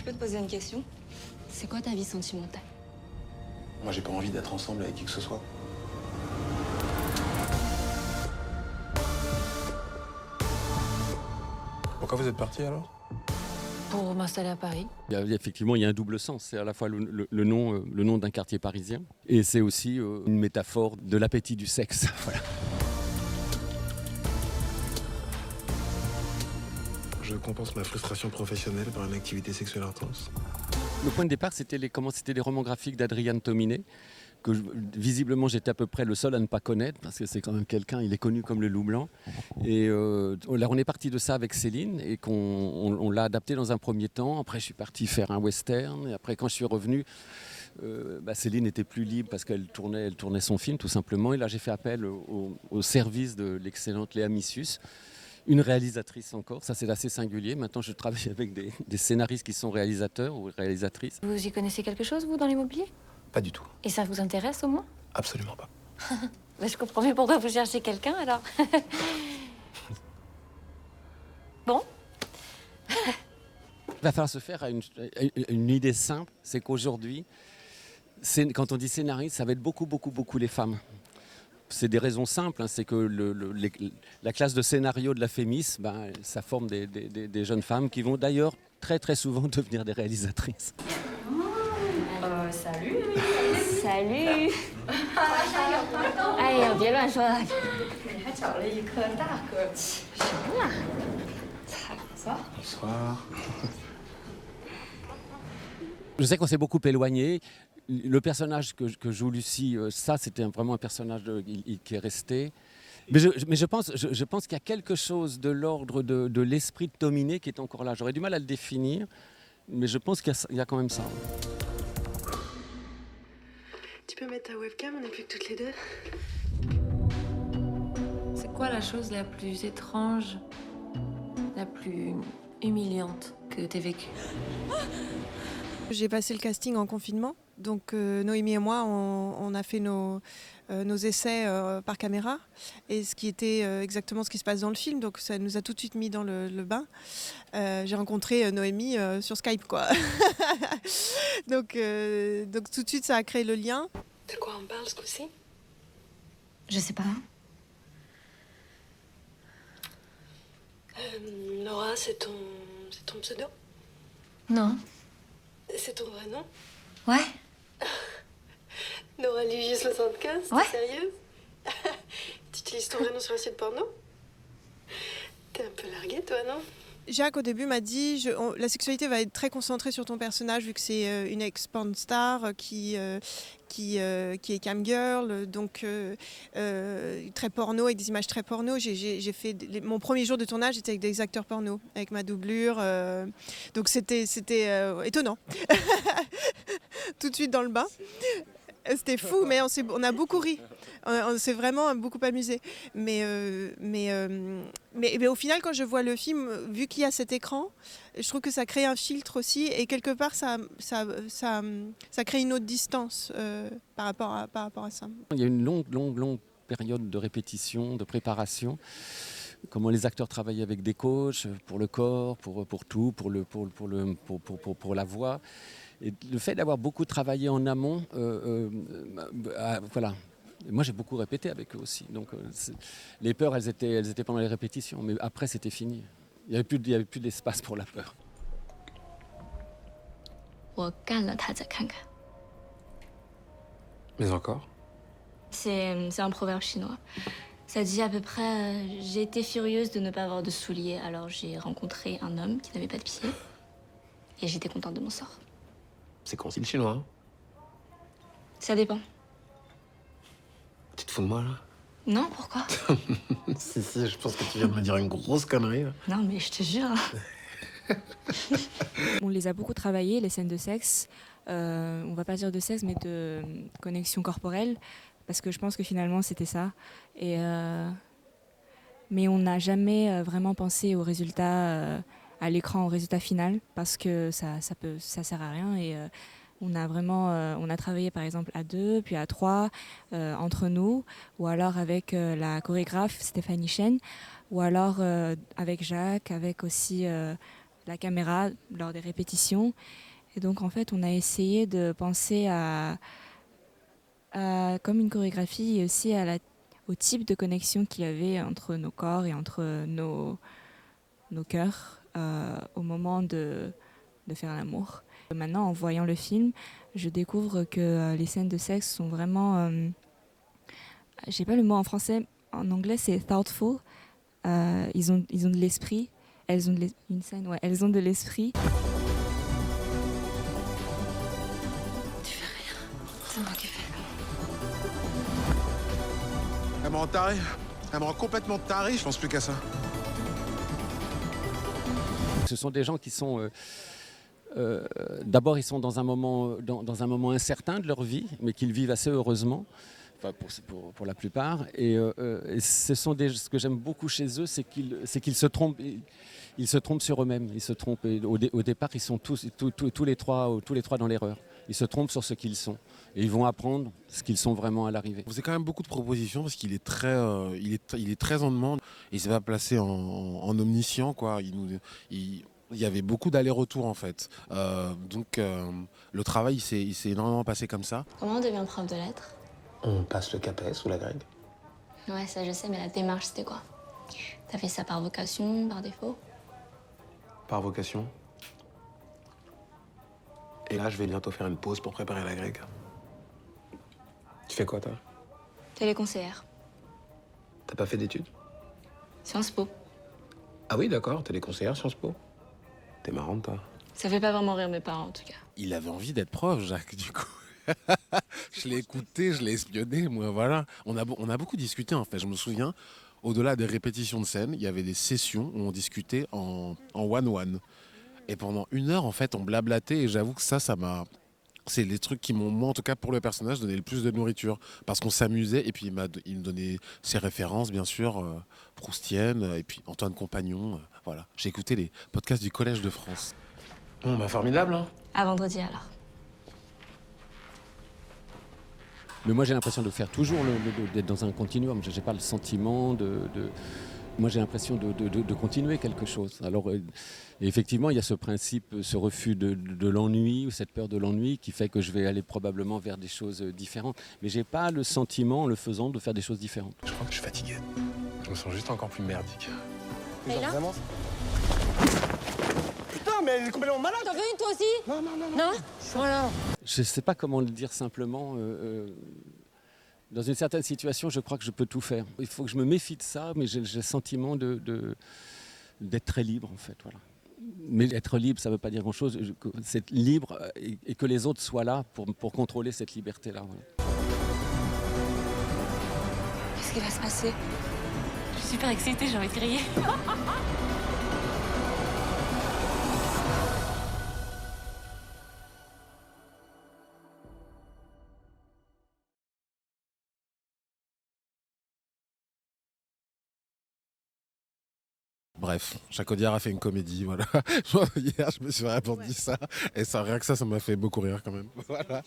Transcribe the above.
peux te poser une question? C'est quoi ta vie sentimentale? Moi, j'ai pas envie d'être ensemble avec qui que ce soit. Pourquoi vous êtes parti alors? Pour m'installer à Paris. Effectivement, il y a un double sens. C'est à la fois le nom d'un quartier parisien et c'est aussi une métaphore de l'appétit du sexe. Voilà. Je compense ma frustration professionnelle par une activité sexuelle intense. Le point de départ, c'était les romans graphiques d'Adrian Tominé, que visiblement j'étais à peu près le seul à ne pas connaître, parce que c'est quand même quelqu'un, il est connu comme le Loup Blanc. Et là, on est parti de ça avec Céline, et on l'a adapté dans un premier temps. Après, je suis parti faire un western, et après, quand je suis revenu, Céline n'était plus libre parce qu'elle tournait son film, tout simplement. Et là, j'ai fait appel au service de l'excellente Léa Missus, une réalisatrice encore, ça c'est assez singulier. Maintenant je travaille avec des scénaristes qui sont réalisateurs ou réalisatrices. Vous y connaissez quelque chose, vous, dans l'immobilier? Pas du tout. Et ça vous intéresse, au moins? Absolument pas. Je comprends mieux pourquoi vous cherchez quelqu'un, alors. Bon. Il va falloir se faire à une idée simple, c'est qu'aujourd'hui, quand on dit scénariste, ça va être beaucoup les femmes. C'est des raisons simples, c'est que la classe de scénario de la FEMIS, ça forme des jeunes femmes qui vont d'ailleurs très souvent devenir des réalisatrices. Salut. Salut. 哎呀，别乱说了。你还找了一颗大个。什么呀？Bonsoir. Je sais qu'on s'est beaucoup éloigné. Le personnage que joue Lucie, ça c'était vraiment un personnage qui est resté. Mais je pense qu'il y a quelque chose de l'ordre de l'esprit de Tominé qui est encore là. J'aurais du mal à le définir, mais je pense qu'il y a quand même ça. Tu peux mettre ta webcam, on n'est plus que toutes les deux. C'est quoi la chose la plus étrange, la plus humiliante que t'aies vécue? J'ai passé le casting en confinement, donc Noémie et moi, on a fait nos essais par caméra, et ce qui était exactement ce qui se passe dans le film, donc ça nous a tout de suite mis dans le bain. J'ai rencontré Noémie sur Skype, quoi. donc tout de suite, ça a créé le lien. De quoi on parle ce coup-ci? Je sais pas. Nora, c'est ton pseudo? Non. C'est ton vrai nom? Ouais. Nora Livier 75? Ouais. T'es sérieuse? Tu utilises ton vrai nom sur un site porno? T'es un peu larguée, toi, non? Jacques, au début, m'a dit la sexualité va être très concentrée sur ton personnage, vu que c'est une ex-porn star qui est cam girl, donc très porno, avec des images très porno. J'ai fait mon premier jour de tournage, j'étais avec des acteurs porno, avec ma doublure. Donc c'était étonnant. Tout de suite dans le bain. C'était fou, mais on a beaucoup ri. On s'est vraiment beaucoup amusé. Mais au final, quand je vois le film, vu qu'il y a cet écran, je trouve que ça crée un filtre aussi. Et quelque part, ça crée une autre distance par rapport à ça. Il y a une longue période de répétition, de préparation. Comment les acteurs travaillent avec des coachs pour le corps, pour tout, pour la voix. Et le fait d'avoir beaucoup travaillé en amont, voilà. Et moi, j'ai beaucoup répété avec eux aussi. Donc, les peurs, elles étaient pendant les répétitions, mais après, c'était fini. Il n'y avait plus d'espace pour la peur. 我干了他再看看。 Mais encore? C'est un proverbe chinois. Ça dit à peu près j'ai été furieuse de ne pas avoir de souliers, alors j'ai rencontré un homme qui n'avait pas de pieds. Et j'étais contente de mon sort. C'est con, le chinois. Hein? Ça dépend. Tu te fous de moi, là? Non, pourquoi? Si, je pense que tu viens de me dire une grosse connerie. Là. Non, mais je te jure. On les a beaucoup travaillées, les scènes de sexe. On va pas dire de sexe, mais de connexion corporelle. Parce que je pense que finalement, c'était ça. Mais on n'a jamais vraiment pensé au résultat, à l'écran, au résultat final. Parce que ça sert à rien. Et on a travaillé par exemple à 2, puis à 3, entre nous. Ou alors avec la chorégraphe Stéphanie Chen. Ou alors avec Jacques, avec aussi la caméra lors des répétitions. Et donc en fait, on a essayé de penser comme une chorégraphie et aussi au type de connexion qu'il y avait entre nos corps et entre nos cœurs au moment de faire l'amour. Maintenant, en voyant le film, je découvre que les scènes de sexe sont vraiment... j'ai pas le mot en français, en anglais c'est thoughtful. Ils ont de l'esprit. Elles ont elles ont de l'esprit. C'est moi qui fais. Elle me rend taré. Elle me rend complètement taré, je pense plus qu'à ça. Ce sont des gens qui sont... d'abord, ils sont dans un moment incertain de leur vie, mais qu'ils vivent assez heureusement. Enfin, pour la plupart. Et ce que j'aime beaucoup chez eux, c'est qu'ils se trompent. Ils se trompent sur eux-mêmes. Ils se trompent. Et au départ, ils sont tous les trois dans l'erreur. Ils se trompent sur ce qu'ils sont. Et ils vont apprendre ce qu'ils sont vraiment à l'arrivée. On faisait quand même beaucoup de propositions parce qu'il est très, il est très en demande. Il s'est pas placé en omniscient, quoi. Il y avait beaucoup d'allers-retours en fait. Donc le travail, il s'est énormément passé comme ça. Comment on devient prof de lettres? On passe le CAPES ou la grecque. Ouais, ça je sais, mais la démarche, c'était quoi? T'as fait ça par vocation, par défaut? Par vocation. Et là, je vais bientôt faire une pause pour préparer la grecque. Tu fais quoi, toi? Téléconseillère. T'as pas fait d'études? Sciences Po. Ah oui, d'accord, téléconseillère Sciences Po. T'es marrante, toi. Ça fait pas vraiment rire mes parents, en tout cas. Il avait envie d'être prof, Jacques, du coup. Je l'ai écouté, je l'ai espionné, moi, voilà. On a beaucoup discuté, en fait. Je me souviens, au-delà des répétitions de scène, il y avait des sessions où on discutait en one-one. Et pendant 1 heure, en fait, on blablatait. Et j'avoue que ça m'a... C'est les trucs qui m'ont, moi, en tout cas, pour le personnage, donné le plus de nourriture. Parce qu'on s'amusait. Et puis, il me donnait ses références, bien sûr, proustiennes. Et puis, Antoine Compagnon. Voilà. J'ai écouté les podcasts du Collège de France. Bon, bah formidable, hein. À vendredi, alors. Mais moi, j'ai l'impression de faire toujours d'être dans un continuum. Je n'ai pas le sentiment Moi, j'ai l'impression de continuer quelque chose. Alors, effectivement, il y a ce principe, ce refus de l'ennui, ou cette peur de l'ennui, qui fait que je vais aller probablement vers des choses différentes. Mais je n'ai pas le sentiment, en le faisant, de faire des choses différentes. Je crois que je suis fatigué. Je me sens juste encore plus merdique. Et là Vraiment... Putain, mais elle est complètement malade. T'en veux une toi aussi? Non, non, non, non. Non? Voilà. Je ne sais pas comment le dire simplement. Dans une certaine situation, je crois que je peux tout faire. Il faut que je me méfie de ça, mais j'ai le sentiment d'être très libre, en fait. Voilà. Mais être libre, ça ne veut pas dire grand-chose. C'est libre et que les autres soient là pour contrôler cette liberté-là. Voilà. Qu'est-ce qui va se passer? Je suis super excitée, j'ai envie de crier. Bref, Jacques Audiard a fait une comédie, voilà. Hier, je me suis vraiment dit ça. Et ça, rien que ça m'a fait beaucoup rire quand même. Voilà.